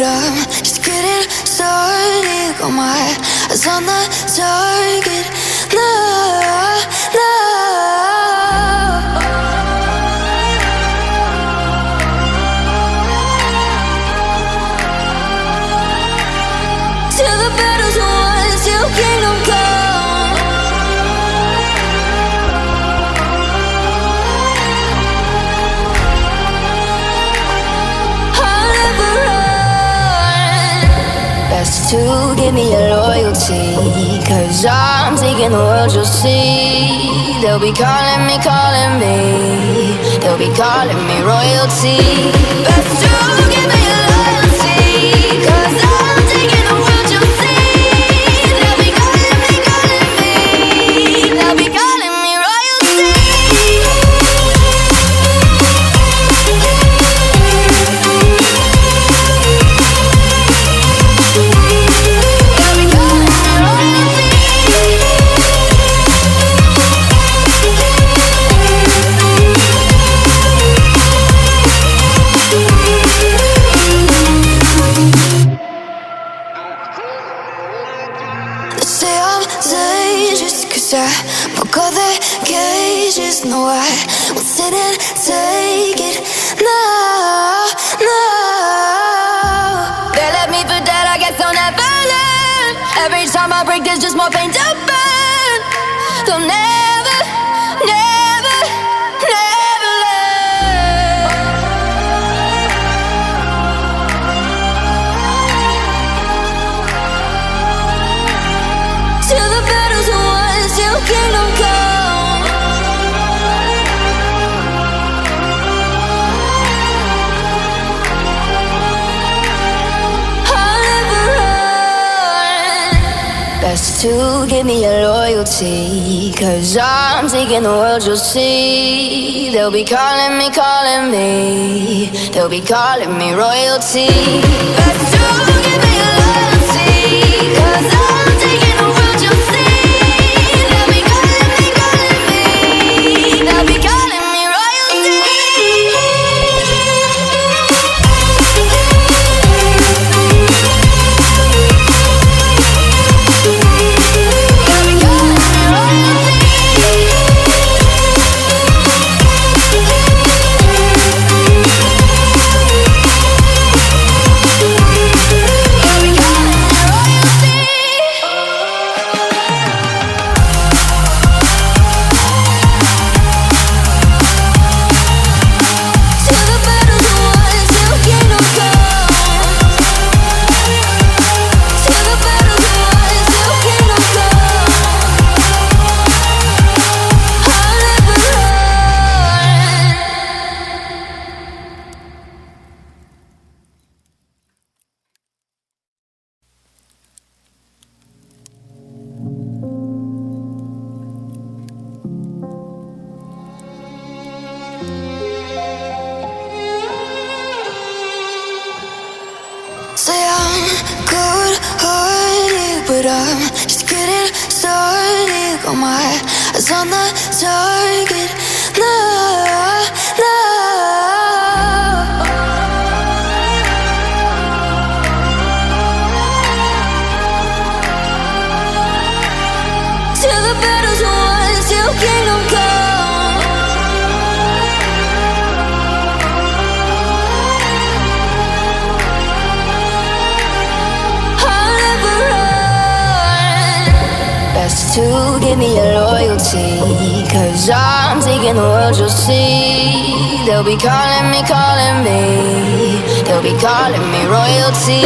but I'm just getting started. Got my eyes on the target. No, no. Till the battle's won, till kingdom come. I'll never run. Best to give me your loyalty, 'cause I'm taking the world, you'll see. They'll be calling me, calling me. They'll be calling me royalty. Best to give me your loyalty, 'cause I'm taking the world, you'll see. They'll be calling me, calling me. They'll be calling me royalty. They'll be calling me royalty. They say I'm dangerous 'cause I broke all their cages. No, I won't sit and take it. No, no. They left me for dead, I guess I'll never learn. Every time I break, there's just more pain to burn. They'll never, never, never learn. Till the battle's won, till kingdom come. I'll never run. Best to give me your loyalty, 'cause I'm taking the world, you'll see. They'll be calling me, calling me. They'll be calling me royalty. Best to give me your loyalty, 'cause I'm taking the world, you'll see. They'll be calling me, calling me. They'll be calling me royalty. They'll be calling me royalty. They'll be calling me royalty. Till the battle's won, till kingdom come. Till the battle's won, till kingdom come. I'll never run. Say I'm good-hearted, but I'm just getting started. Got my eyes on the target. No, no. Till the battle's won, till kingdom come. I'll never run. Best to give me your loyalty, 'cause I'm taking the world, you'll see. They'll be calling me, calling me. They'll be calling me royalty.